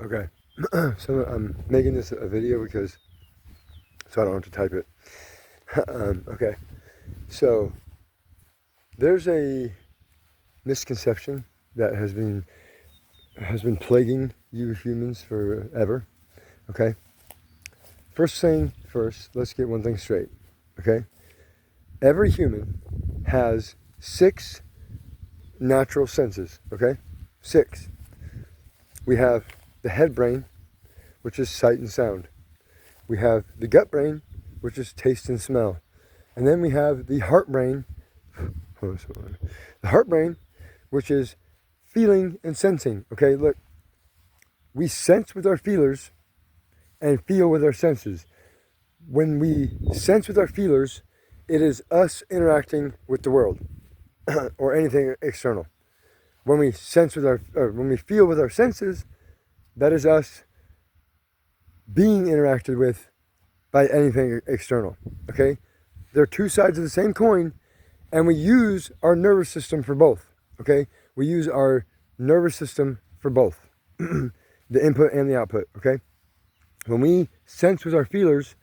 Okay. So I'm making this a video because so I don't have to type it. Okay. So there's a misconception that has been plaguing you humans forever. Okay. First thing first, let's get one thing straight. Okay. Every human has 6 natural senses. Okay. 6. We have the head brain, which is sight and sound. We have the gut brain, which is taste and smell. And then we have the heart brain, which is feeling and sensing. Okay, look, we sense with our feelers and feel with our senses. When we sense with our feelers, it is us interacting with the world or anything external. When we when we feel with our senses, that is us being interacted with by anything external. Okay, they're 2 sides of the same coin, and we use our nervous system for both. Okay, we use our nervous system for both, the input and the output. Okay, when we sense with our feelers,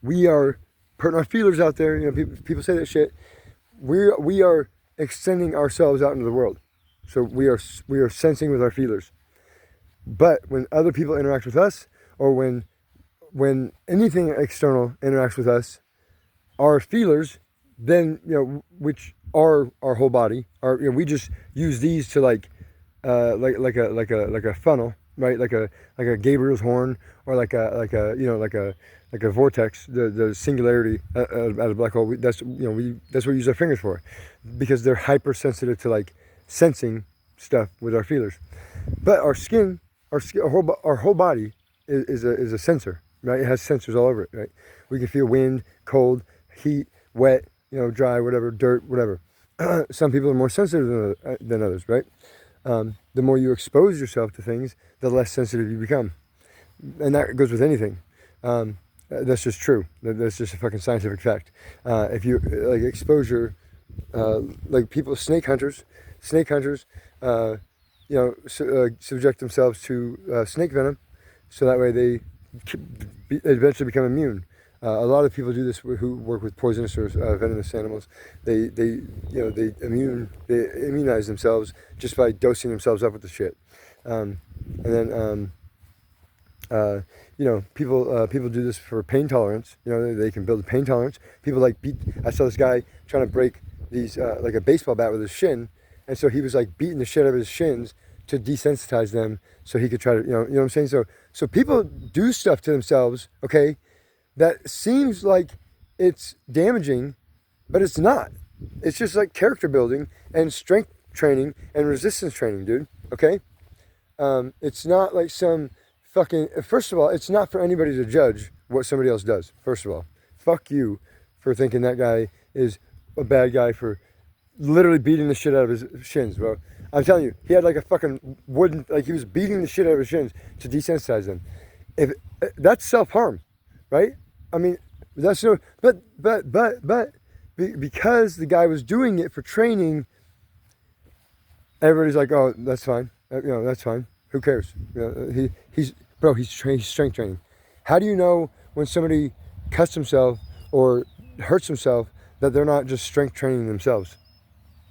we are putting our feelers out there. You know, people say that shit. We are extending ourselves out into the world, so we are sensing with our feelers. But when other people interact with us, or when anything external interacts with us, our feelers, then, you know, which are our whole body, are, you know, we just use these to like a funnel, right? Like a Gabriel's horn, or like a vortex, the singularity out of a black hole. That's what we use our fingers for, because they're hypersensitive to like sensing stuff with our feelers. But our skin, our whole body is a sensor, right? It has sensors all over it, right? We can feel wind, cold, heat, wet, dry, whatever, dirt, whatever. Some people are more sensitive than others, right? The more you expose yourself to things, the less sensitive you become. And that goes with anything. That's just true. That's just a fucking scientific fact. If you like exposure, like people, snake hunters, subject themselves to snake venom, so that way they eventually become immune. A lot of people do this who work with poisonous or venomous animals. They immunize themselves just by dosing themselves up with the shit. And then people do this for pain tolerance. They can build a pain tolerance. People I saw this guy trying to break these like a baseball bat with his shin, and so he was like beating the shit out of his shins to desensitize them, so he could try to, you know what I'm saying? So people do stuff to themselves, okay, that seems like it's damaging, but it's not. It's just like character building and strength training and resistance training, dude. Okay? It's not like some fucking... First of all, it's not for anybody to judge what somebody else does, first of all. Fuck you for thinking that guy is a bad guy for literally beating the shit out of his shins, bro. I'm telling you, he had like a fucking wooden... Like, he was beating the shit out of his shins to desensitize them. That's self-harm, right? I mean, that's no... But because the guy was doing it for training, everybody's like, oh, that's fine. That's fine. Who cares? He's strength training. How do you know when somebody cuts himself or hurts himself that they're not just strength training themselves?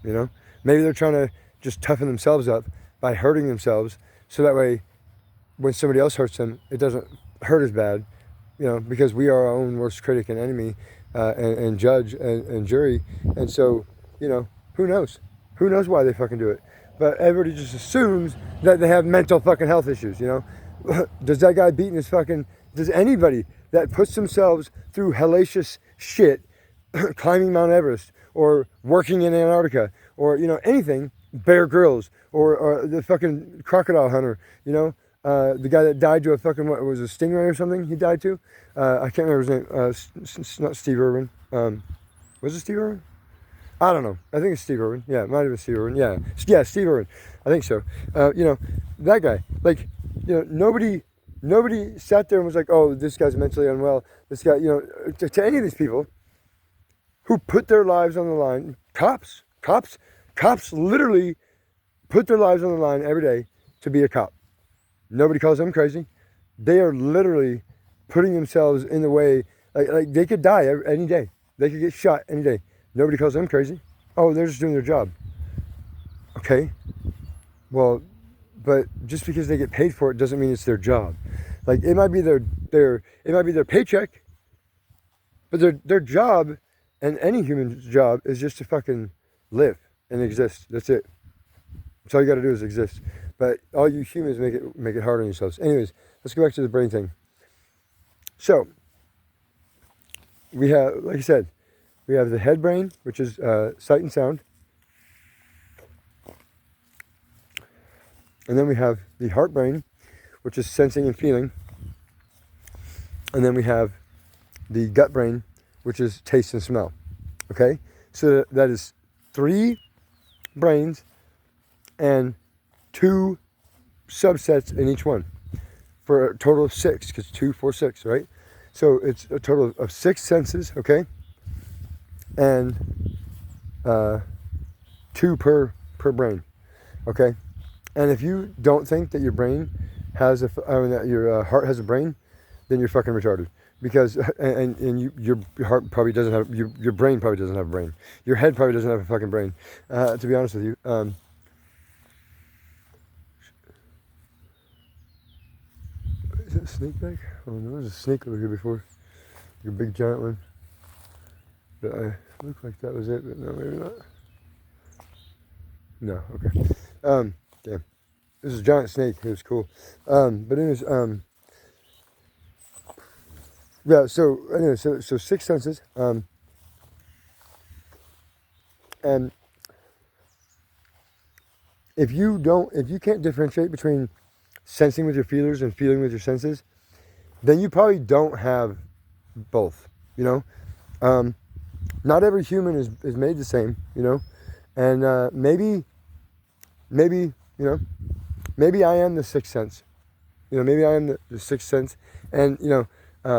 Maybe they're trying to just toughen themselves up by hurting themselves, so that way when somebody else hurts them, it doesn't hurt as bad, because we are our own worst critic and enemy, and judge and jury. And so, who knows? Who knows why they fucking do it? But everybody just assumes that they have mental fucking health issues, Does that guy beating his fucking... Does anybody that puts themselves through hellacious shit, climbing Mount Everest, or working in Antarctica, or, anything, Bear Grylls, or the fucking crocodile hunter, the guy that died to a fucking, what was it, a stingray or something he died to? I can't remember his name. It's not Steve Irwin. Was it Steve Irwin? I don't know. I think it's Steve Irwin. Yeah, it might have been Steve Irwin. Yeah, Steve Irwin. I think so. That guy. Like, nobody sat there and was like, oh, this guy's mentally unwell. This guy, to any of these people who put their lives on the line. Cops literally put their lives on the line every day to be a cop. Nobody calls them crazy. They are literally putting themselves in the way. Like they could die any day. They could get shot any day. Nobody calls them crazy. Oh, they're just doing their job. Okay. Well, but just because they get paid for it doesn't mean it's their job. Like it might be their paycheck, but their job, and any human's job, is just to fucking live and exist. That's it. That's all you got to do is exist. But all you humans make it hard on yourselves. Anyways, let's go back to the brain thing. So we have, like I said, we have the head brain, which is sight and sound. And then we have the heart brain, which is sensing and feeling. And then we have the gut brain, which is taste and smell. Okay? So that is 3 brains and 2 subsets in each one for a total of 6, because 2, 4, 6, right? So it's a total of 6 senses, okay? And 2 per brain, okay? And if you don't think that your brain has that your heart has a brain, then you're fucking retarded. Because your heart probably doesn't have, your brain probably doesn't have a brain. Your head probably doesn't have a fucking brain. To be honest with you. Is it a snake back? Oh no, there's a snake over here before. Like a big giant one. But I looked like that was it, but no, maybe not. No, okay. Damn. This is a giant snake. It was cool. But anyways, yeah, so anyway, so 6 senses. And if you can't differentiate between sensing with your feelers and feeling with your senses, then you probably don't have both, you know? Not every human is made the same, you know? And maybe, you know, maybe I am the 6th sense. You know, maybe I am the 6th sense. And, you know,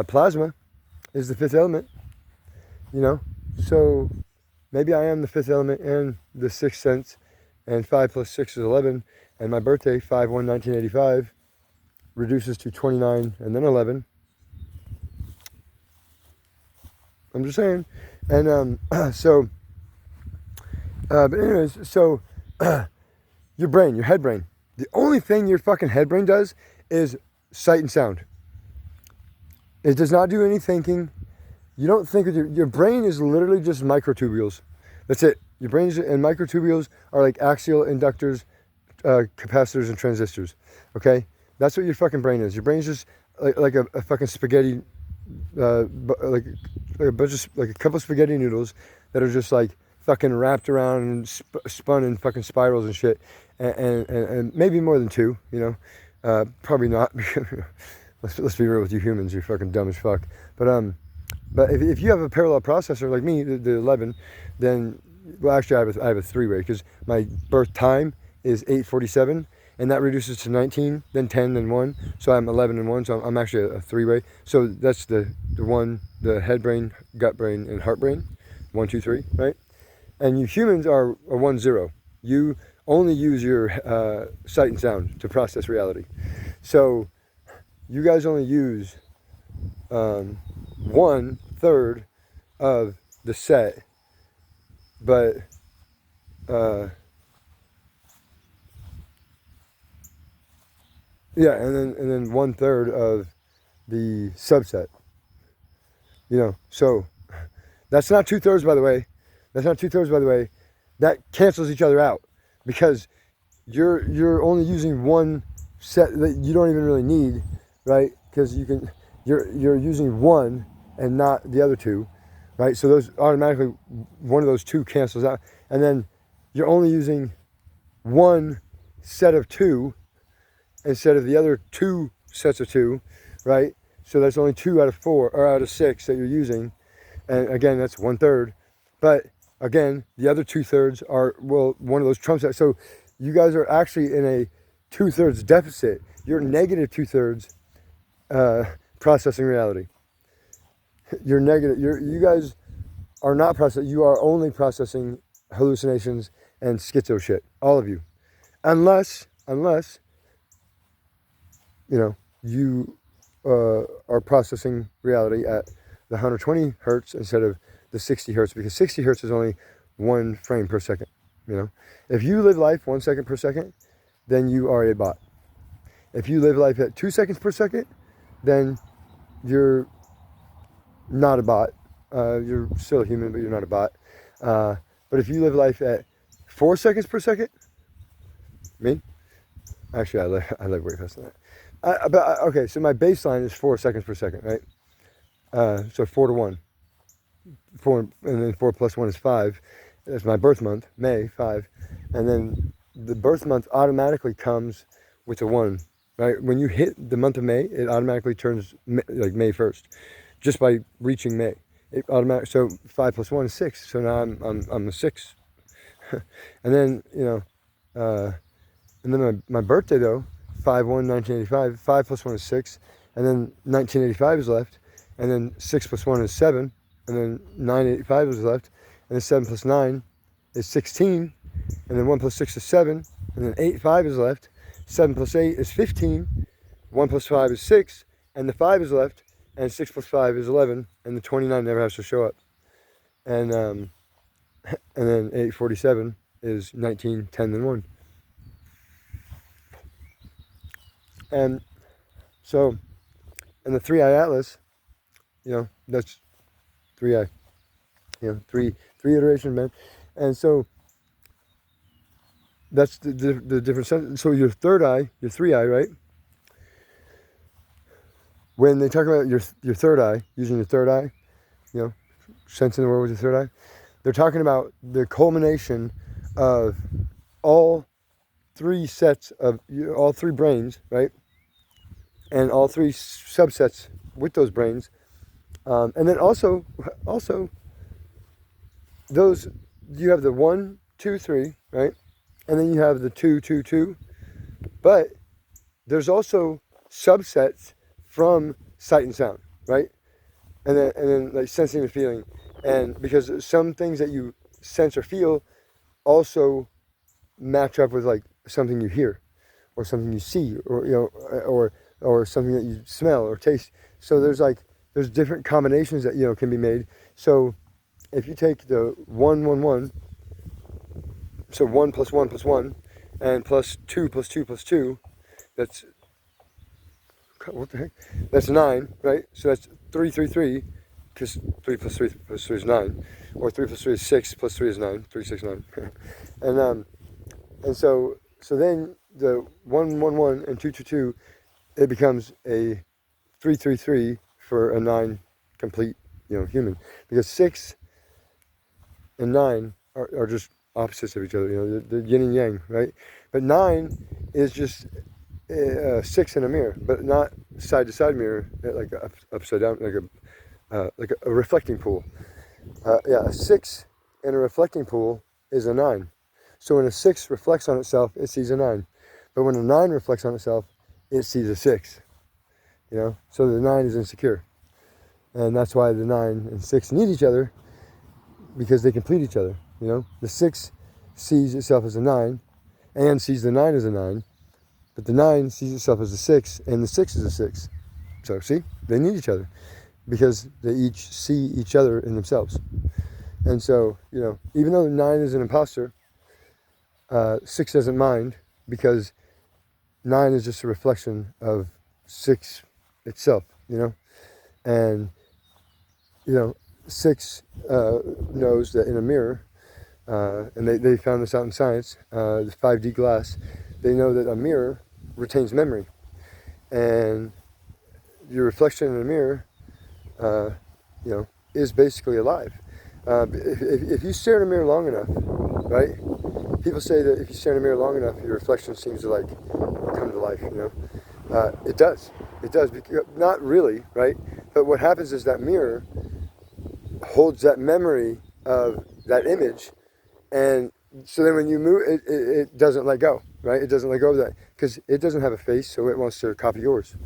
plasma is the 5th element, you know? So maybe I am the 5th element and the 6th sense, and 5 plus 6 is 11, and my birthday, 5/1/1985, reduces to 29 and then 11. I'm just saying. And so, but anyways, so your brain, your head brain, the only thing your fucking head brain does is sight and sound. It does not do any thinking. You don't think with your brain is literally just microtubules. That's it. Your brain and microtubules are like axial inductors, capacitors, and transistors. Okay? That's what your fucking brain is. Your brain is just like a fucking spaghetti, like a bunch of, like a couple of spaghetti noodles that are just like fucking wrapped around and spun in fucking spirals and shit. And maybe more than 2, you know. Probably not. Let's be real with you humans. You're fucking dumb as fuck. But if you have a parallel processor like me, the 11, then, well, actually I have a 3-way, because my birth time is 8:47, and that reduces to 19, then 10, then 1. So I'm 11 and 1. So I'm actually a 3-way. So that's the head brain, gut brain, and heart brain. 1, 2, 3, right? And you humans are a 1, 0. You only use your sight and sound to process reality. So you guys only use 1/3 of the set, but yeah, and then 1/3 of the subset. You know, so that's not 2/3, by the way. That's not 2/3, by the way. That cancels each other out, because you're only using one set that you don't even really need, right? Because you're using one and not the other 2, right? So those automatically, one of those 2 cancels out, and then you're only using one set of 2 instead of the other 2 sets of 2, right? So that's only 2 out of 4 or out of 6 that you're using, and again, that's 1/3. But again, the other 2/3 are, well, one of those trumps that. So you guys are actually in a 2/3 deficit. You're negative 2/3 processing reality. You're negative. You guys are not processing. You are only processing hallucinations and schizo shit. All of you, unless you are processing reality at the 120 hertz instead of the 60 hertz, because 60 hertz is only 1 frame per second. If you live life 1 second per second, then you are a bot. If you live life at 2 seconds per second, then you're not a bot. You're still a human, but you're not a bot. But if you live life at 4 seconds per second, actually I live way faster than that. Okay, so my baseline is 4 seconds per second, right? So 4 to 1. 4, and then 4 plus 1 is 5. That's my birth month, May, 5. And then the birth month automatically comes with a 1, right? When you hit the month of May, it automatically turns like May 1st, just by reaching May. It automatic. So 5 plus 1 is 6. So now I'm a 6. And then and then my birthday though, 5/1/1985. 5 plus 1 is 6, and then 1985 is left, and then 6 plus 1 is 7, and then 985 is left, and then 7 plus 9 is 16, and then 1 plus 6 is 7, and then 85 is left. 7 plus 8 is 15. 1 plus 5 is 6, and the 5 is left, and 6 plus 5 is 11, and the 29 never has to show up. And then 847 is 19, 10, and 1. And so, in the 3i Atlas, that's 3i, three iterations, man. And so that's the different sense. So your third eye, your 3i, right? When they talk about your third eye, using your third eye, sensing the world with your third eye, they're talking about the culmination of all 3 sets of all 3 brains, right? And all 3 subsets with those brains, and then also those, you have the 1, 2, 3, right? And then you have the 2, 2, 2. But there's also subsets from sight and sound, right? And then like sensing and feeling, and because some things that you sense or feel also match up with like something you hear, or something you see, or or something that you smell or taste. So there's different combinations that can be made. So if you take the 1, 1, 1, so 1 plus 1 plus 1, and plus 2 plus 2 plus 2, that's, what the heck? That's 9, right? So that's 3, 3, 3, because 3 plus 3 plus 3 is 9, or 3 plus 3 is 6, plus 3 is 9, 3, 6, 9. And so then the 1, 1, 1, and 2, 2, 2, it becomes a 3, 3, 3 for a 9 complete, human. Because 6 and 9 are just opposites of each other, the yin and yang, right? But 9 is just 6 in a mirror, but not side to side mirror, like upside down, like a reflecting pool. A 6 in a reflecting pool is a 9. So when a 6 reflects on itself, it sees a 9. But when a 9 reflects on itself, it sees a 6. So the 9 is insecure. And that's why the 9 and 6 need each other, because they complete each other. The 6 sees itself as a 9 and sees the 9 as a 9, but the 9 sees itself as a 6 and the 6 is a 6. So see, they need each other because they each see each other in themselves. And so, even though 9 is an imposter, 6 doesn't mind, because 9 is just a reflection of 6 itself, and 6 knows that in a mirror, and they found this out in science, the 5D glass, they know that a mirror retains memory, and your reflection in a mirror, is basically alive. If you stare in a mirror long enough, right? People say that if you stare in a mirror long enough, your reflection seems to come to life. It does. It does. Not really, right? But what happens is that mirror holds that memory of that image, and so then when you move, it doesn't let go, right? It doesn't let go of that because it doesn't have a face, so it wants to copy yours,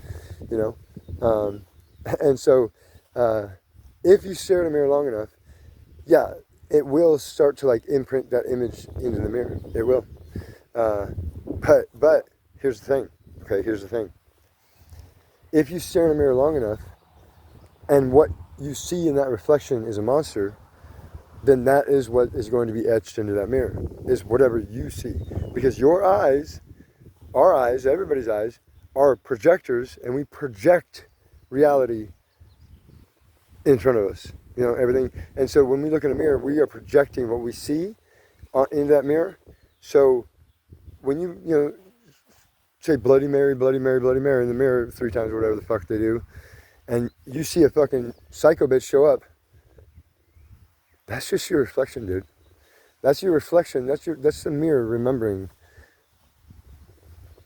and so if you stare in a mirror long enough, yeah, it will start to imprint that image into the mirror. It will. But here's the thing. Okay, here's the thing. if you stare in a mirror long enough and what you see in that reflection is a monster, then that is what is going to be etched into that mirror, is whatever you see. Because your eyes, our eyes, everybody's eyes, are projectors, and we project reality in front of us, everything. And so when we look in a mirror, we are projecting what we see into that mirror. So when you say Bloody Mary, Bloody Mary, Bloody Mary in the mirror 3 times or whatever the fuck they do, and you see a fucking psycho bitch show up, that's just your reflection, dude. That's your reflection. That's the mirror remembering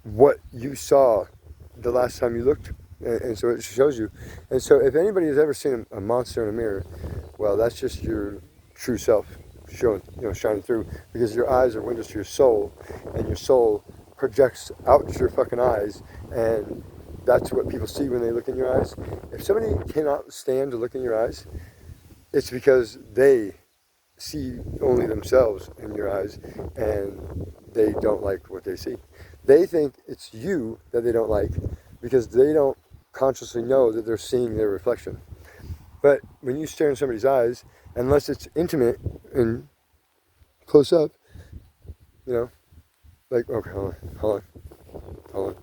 what you saw the last time you looked. And so it shows you. And so if anybody has ever seen a monster in a mirror, well, that's just your true self shining through, because your eyes are windows to your soul, and your soul projects out your fucking eyes, and that's what people see when they look in your eyes. If somebody cannot stand to look in your eyes, it's because they see only themselves in your eyes, and they don't like what they see. They think it's you that they don't like, because they don't consciously know that they're seeing their reflection. But when you stare in somebody's eyes, unless it's intimate and close up, like, okay, hold on.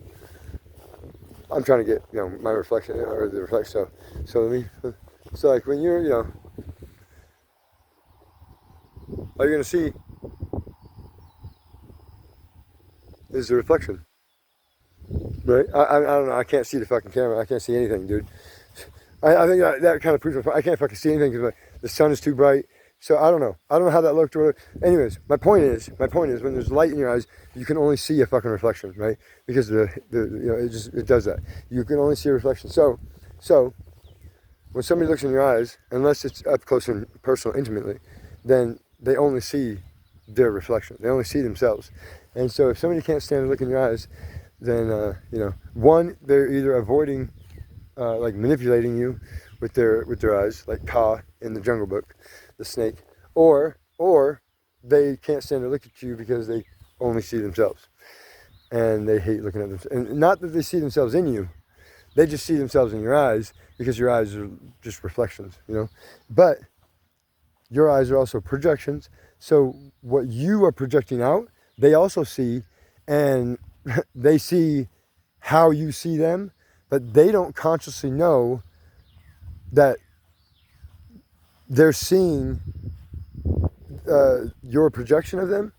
I'm trying to get, my reflection, or the reflection. So like when you're, all you're going to see is the reflection, right? I don't know. I can't see the fucking camera. I can't see anything, dude. I think that kind of proves I can't fucking see anything because the sun is too bright. So I don't know how that looked. Or anyways, my point is when there's light in your eyes, you can only see a fucking reflection, right? Because it does that. You can only see a reflection. So when somebody looks in your eyes, unless it's up close and personal, intimately, then they only see their reflection. They only see themselves. And so if somebody can't stand to look in your eyes, then one, they're either avoiding like manipulating you with their eyes, like Kaa in the Jungle Book, the snake, or they can't stand to look at you because they only see themselves, and they hate looking at themselves. And not that they see themselves in you, they just see themselves in your eyes, because your eyes are just reflections, But your eyes are also projections. So what you are projecting out, they also see, and they see how you see them, but they don't consciously know that they're seeing your projection of them,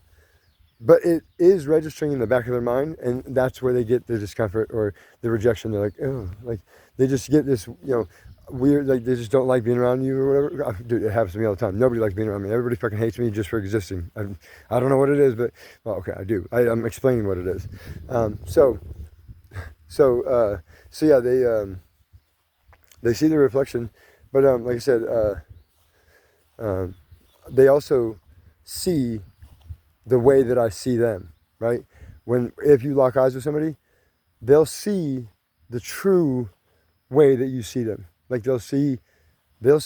but it is registering in the back of their mind, and that's where they get the discomfort or the rejection. They're like, oh, like they just get this, weird, like they just don't like being around you or whatever. Dude, it happens to me all the time. Nobody likes being around me. Everybody fucking hates me just for existing. I don't know what it is, but, well, okay, I do. I'm explaining what it is. So yeah, they see the reflection, but like I said, they also see the way that I see them, right? If you lock eyes with somebody, they'll see the true way that you see them. Like they'll see like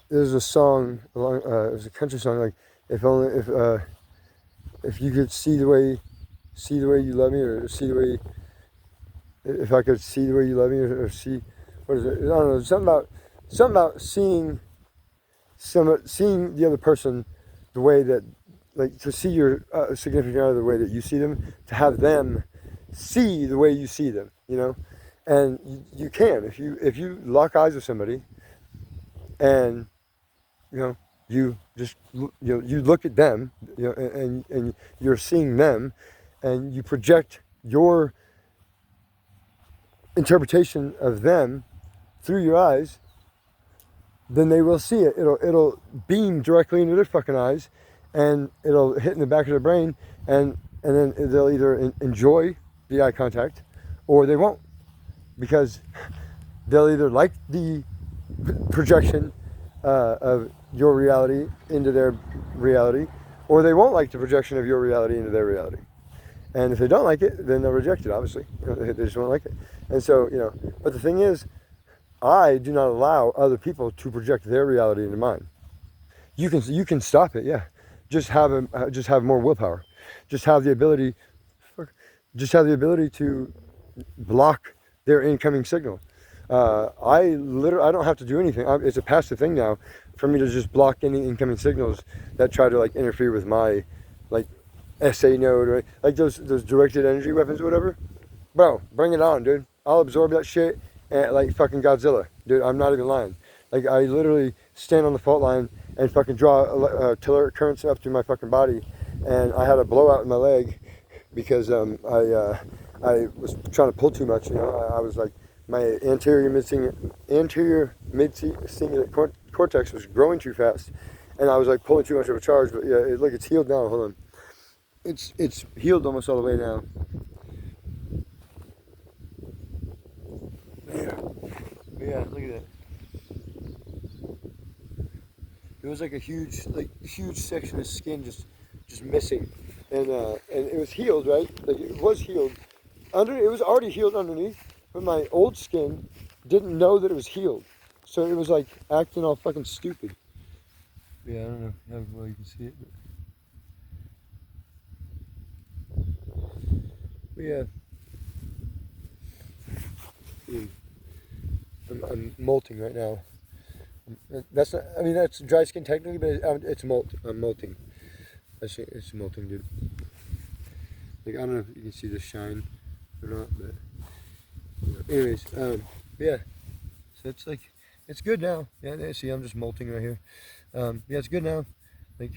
there's a song along it was a country song, like if you could see the way you love me, or see the way, if I could see the way you love me, or see, what is it? I don't know, something about seeing the other person the way that, like, to see your significant other the way that you see them, to have them see the way you see them, and you can, if you lock eyes with somebody, and you just you look at them, and you're seeing them, and you project your interpretation of them through your eyes, then they will see it. It'll beam directly into their fucking eyes, and it'll hit in the back of their brain, and then they'll either enjoy the eye contact, or they won't, because they'll either like the projection of your reality into their reality, or they won't like the projection of your reality into their reality. And if they don't like it, then they'll reject it, obviously. They just won't like it. And so, but the thing is, I do not allow other people to project their reality into mine. You can stop it, yeah. Just have more willpower. just have the ability, to block their incoming signal. I don't have to do anything. It's a passive thing now for me to just block any incoming signals that try to like interfere with my like SA node, or like those directed energy weapons or whatever. Bro, bring it on, dude. I'll absorb that shit and like fucking Godzilla, dude. I'm not even lying. Like I literally stand on the fault line and fucking draw telluric currents up through my fucking body, and I had a blowout in my leg because I was trying to pull too much. You know, I was like my anterior mid cingulate cortex was growing too fast, and I was like pulling too much of a charge. But yeah, look, it's healed now. Hold on, it's healed almost all the way now. Yeah, look at that. There was like a huge section of skin just missing, and it was healed, right? Like it was healed. It was already healed underneath, but my old skin didn't know that it was healed, so it was like acting all fucking stupid. Yeah, I don't know how well you can see it, but yeah. I'm molting right now. That's not, I mean, that's dry skin technically, but it's molt. I'm molting. It's molting, dude. Like, I don't know if you can see the shine or not, but anyways, yeah. So it's like, it's good now. Yeah, see, I'm just molting right here. Yeah, it's good now. Like,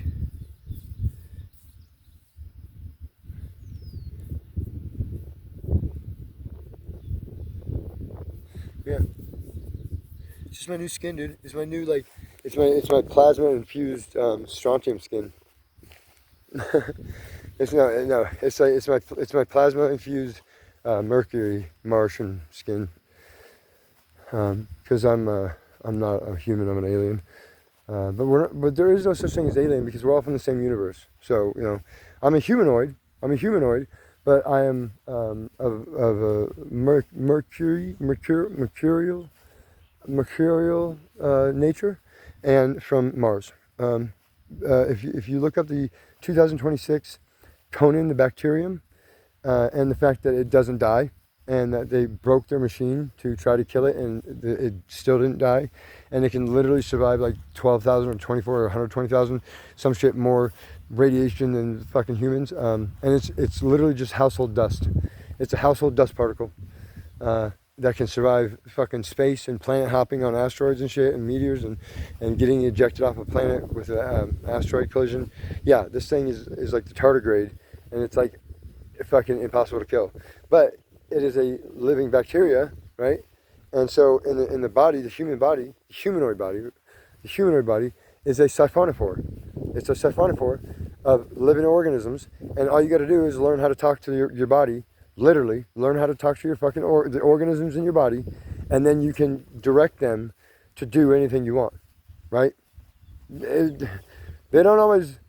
yeah. It's just my new skin, dude. It's my new, like, it's my plasma infused strontium skin. It's no. It's my plasma infused mercury Martian skin. Because I'm not a human. I'm an alien. But there is no such thing as alien because we're all from the same universe. So you know, I'm a humanoid, but I am of a mercurial nature, and from Mars. If you look up the 2026 Conan the Bacterium, and the fact that it doesn't die, and that they broke their machine to try to kill it, and it still didn't die, and it can literally survive like 12,000 or 24 or 120,000, some shit more radiation than fucking humans, and it's literally just household dust. It's a household dust particle that can survive fucking space and planet hopping on asteroids and shit and meteors and getting ejected off a planet with an asteroid collision. Yeah, this thing is like the tardigrade, and it's like fucking impossible to kill. But it is a living bacteria, right? And so in the body, the humanoid body is a siphonophore. It's a siphonophore of living organisms, and all you got to do is learn how to talk to your body. Literally, learn how to talk to your fucking the organisms in your body, and then you can direct them to do anything you want, right? They don't always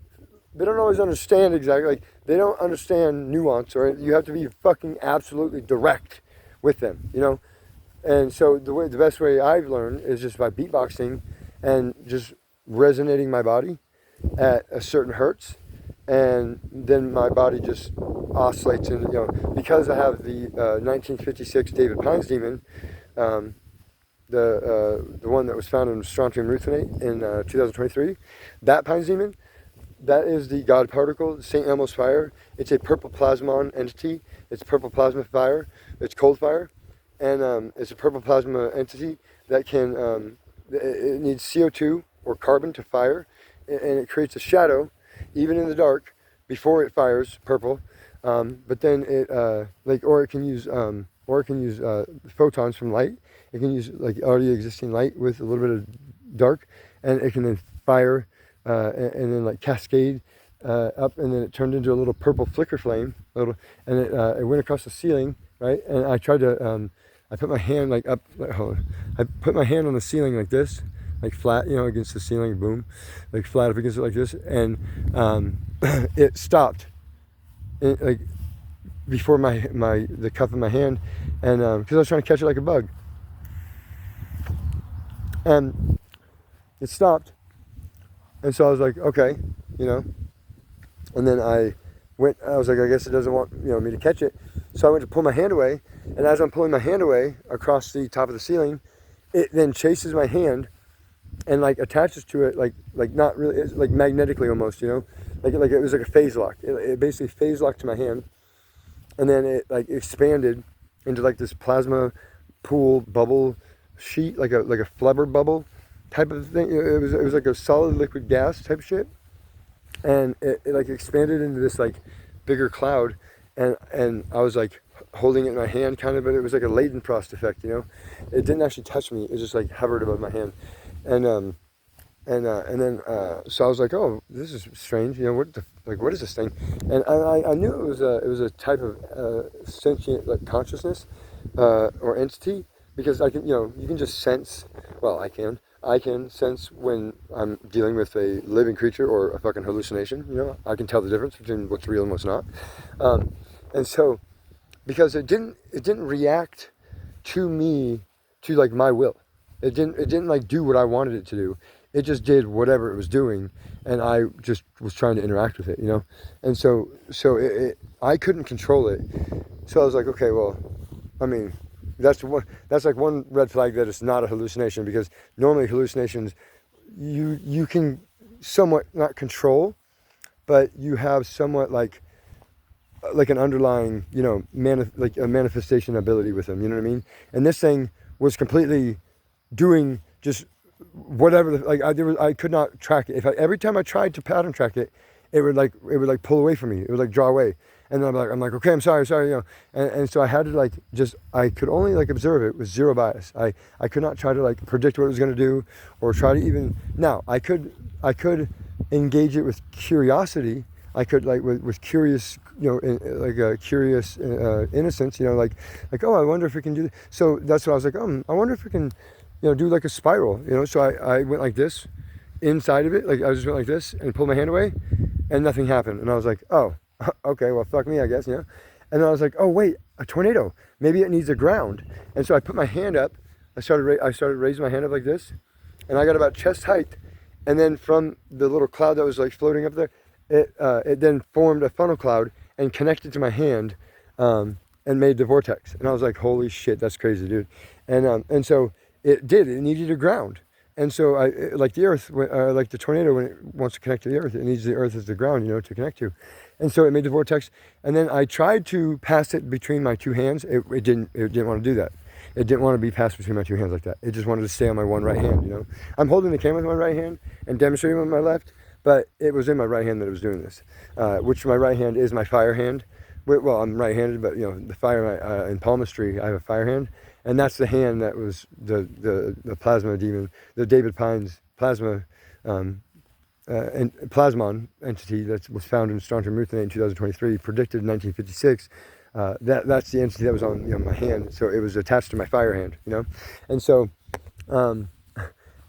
understand exactly, like they don't understand nuance, or you have to be fucking absolutely direct with them, you know. And so the best way I've learned is just by beatboxing and just resonating my body at a certain hertz, and then my body just oscillates, and you know, because I have the 1956 David Pines demon, the one that was found in strontium ruthenate in 2023, that Pines demon, that is the God particle, St. Elmo's fire. It's a purple plasmon entity. It's purple plasma fire. It's cold fire, and it's a purple plasma entity that can it needs CO2 or carbon to fire, and it creates a shadow even in the dark before it fires purple. But then it or it can use photons from light. It can use like already existing light with a little bit of dark, and it can then fire and then like cascade up, and then it turned into a little purple flicker flame, and it went across the ceiling, right? And I tried to I put my hand like up, I put my hand on the ceiling like this, like flat, you know, against the ceiling, boom, like flat up against it like this, and it stopped, like before the cup of my hand, and because I was trying to catch it like a bug, and it stopped, and so I was like, okay, you know, and then I I was like, I guess it doesn't want me to catch it. So I went to pull my hand away, and as I'm pulling my hand away across the top of the ceiling, it then chases my hand and like attaches to it like not really, it's like magnetically almost, like it was like a phase lock. It basically phase locked to my hand, and then it like expanded into like this plasma pool bubble sheet, like a flubber bubble type of thing. It was like a solid liquid gas type shit, and it like expanded into this like bigger cloud, and I was like holding it in my hand kind of, but it was like a Leidenfrost effect, It didn't actually touch me. It just like hovered above my hand, and then so I was like, oh, this is strange, what is this thing? And I knew it was a type of sentient like consciousness or entity, because I can you can just sense. Well, I can sense when I'm dealing with a living creature or a fucking hallucination. I can tell the difference between what's real and what's not. And so, because it didn't react to me, to like my will. It didn't like do what I wanted it to do. It just did whatever it was doing, and I just was trying to interact with it, And so I couldn't control it. So I was like, okay, well, I mean, that's like one red flag that it's not a hallucination, because normally hallucinations you can somewhat not control, but you have somewhat like an underlying, like a manifestation ability with them, you know what I mean? And this thing was completely doing just whatever, I could not track it. Every time I tried to pattern track it, it would like pull away from me. It would like draw away. And then I'm like, okay, I'm sorry, and so I had to like I could only like observe it with zero bias. I could not try to like predict what it was going to do, or try to even. Now I could engage it with curiosity. I could like with curious, like a curious innocence, like oh, I wonder if we can do this. So that's what I was like, I wonder if we can, do like a spiral, So I went like this inside of it, like I just went like this and pulled my hand away, and nothing happened. And I was like, oh, okay, well, fuck me, I guess, And then I was like, oh wait, a tornado, maybe it needs a ground. And so I put my hand up. I started raising my hand up like this, and I got about chest height. And then from the little cloud that was like floating up there, it then formed a funnel cloud and connected to my hand, and made the vortex. And I was like, holy shit, that's crazy, dude. And so it needed a ground. And so like the earth, like the tornado, when it wants to connect to the earth, it needs the earth as the ground, to connect to. And so it made the vortex. And then I tried to pass it between my two hands. It didn't want to do that. It didn't want to be passed between my two hands like that. It just wanted to stay on my one right hand, I'm holding the camera with my right hand and demonstrating with my left, but it was in my right hand that it was doing this, which my right hand is my fire hand. Well, I'm right-handed, but the fire in palmistry, I have a fire hand, and that's the hand that was the plasma demon, the David Pines plasma and plasmon entity that was found in Strontium ruthenate in 2023, predicted in 1956. That's the entity that was on my hand, so it was attached to my fire hand, and so and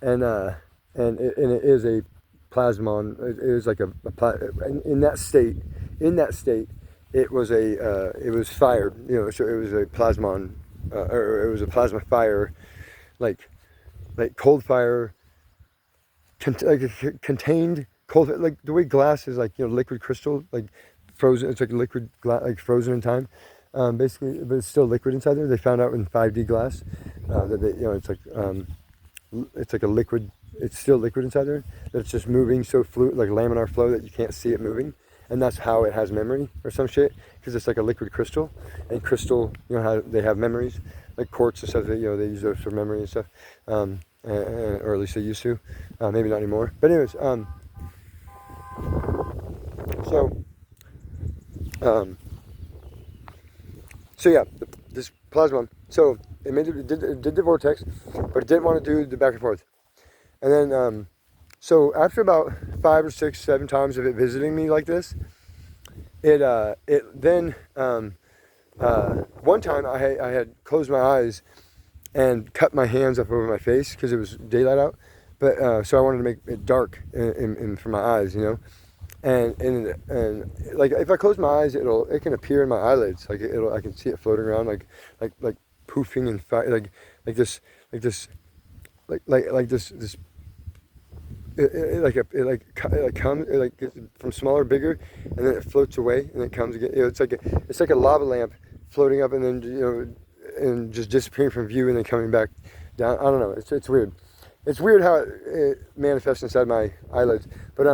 it is a plasmon. It is like in that state. It was it was fired, so it was a plasmon, or it was a plasma fire, like cold fire, contained cold, like the way glass is like, liquid crystal, like frozen. It's like liquid glass, like frozen in time, basically, but it's still liquid inside there. They found out in 5D glass that it's like a liquid. It's still liquid inside there. That it's just moving so fluid, like laminar flow, that you can't see it moving. And that's how it has memory or some shit, because it's like a liquid crystal, and crystal, how they have memories, like quartz and stuff. That, they use those for memory and stuff, or at least they used to. Maybe not anymore. But anyways, so yeah, this plasma. So it did the vortex, but it didn't want to do the back and forth. And then so after about 5 or 6, 7 times of it visiting me like this, it then one time I had closed my eyes and cut my hands up over my face because it was daylight out, but so I wanted to make it dark for my eyes, and like if I close my eyes, it can appear in my eyelids, like I can see it floating around, like poofing and this it comes like gets from smaller bigger, and then it floats away, and it comes again. It's like a lava lamp floating up, and then and just disappearing from view, and then coming back down. I don't know. It's weird. It's weird how it manifests inside my eyelids, but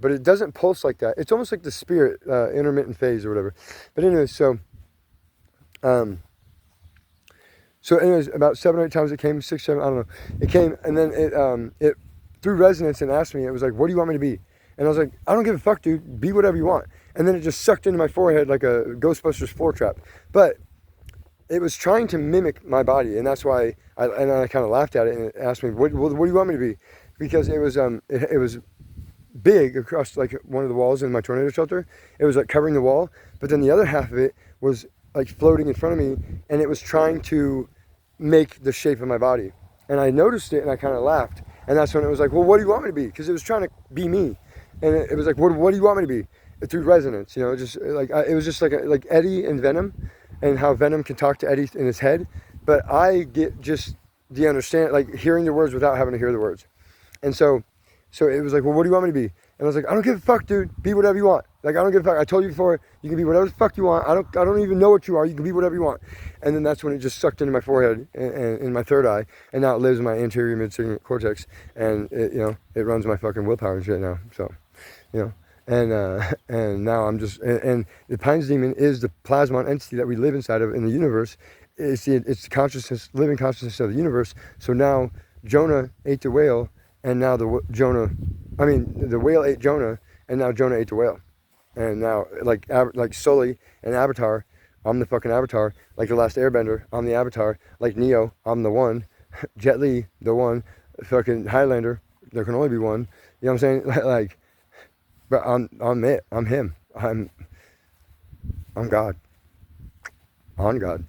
it doesn't pulse like that. It's almost like the spirit intermittent phase or whatever. But anyway, so anyways, about 7 or 8 times it came, 6, 7, I don't know. It came, and then it through resonance and asked me. It was like, "What do you want me to be?" And I was like, "I don't give a fuck, dude. Be whatever you want." And then it just sucked into my forehead like a Ghostbusters floor trap. But it was trying to mimic my body, and that's why I kind of laughed at it, and it asked me, what do you want me to be? Because it was big across like one of the walls in my tornado shelter. It was like covering the wall, but then the other half of it was like floating in front of me, and it was trying to make the shape of my body. And I noticed it, and I kind of laughed, and that's when it was like, well, what do you want me to be? Because it was trying to be me, and it was like, what do you want me to be? Through resonance, just like it was just like Eddie and Venom, and how Venom can talk to Eddie in his head, but I get just the understand, like hearing the words without having to hear the words. And so it was like, well, what do you want me to be? And I was like, I don't give a fuck, dude. Be whatever you want. Like, I don't give a fuck. I told you before, you can be whatever the fuck you want. I don't even know what you are. You can be whatever you want. And then that's when it just sucked into my forehead and in my third eye, and now it lives in my anterior mid-cingulate cortex, and it runs my fucking willpower and shit now. So, and now I'm just, and the Pines Demon is the plasmon entity that we live inside of in the universe. It's the consciousness, living consciousness of the universe. So now Jonah ate the whale, and now the whale ate Jonah, and now Jonah ate the whale. And now, like Sully and Avatar, I'm the fucking Avatar. Like the last Airbender, I'm the Avatar. Like Neo, I'm the one. Jet Li, the one. Fucking Highlander, there can only be one. You know what I'm saying? But I'm it. I'm him. I'm God. On God.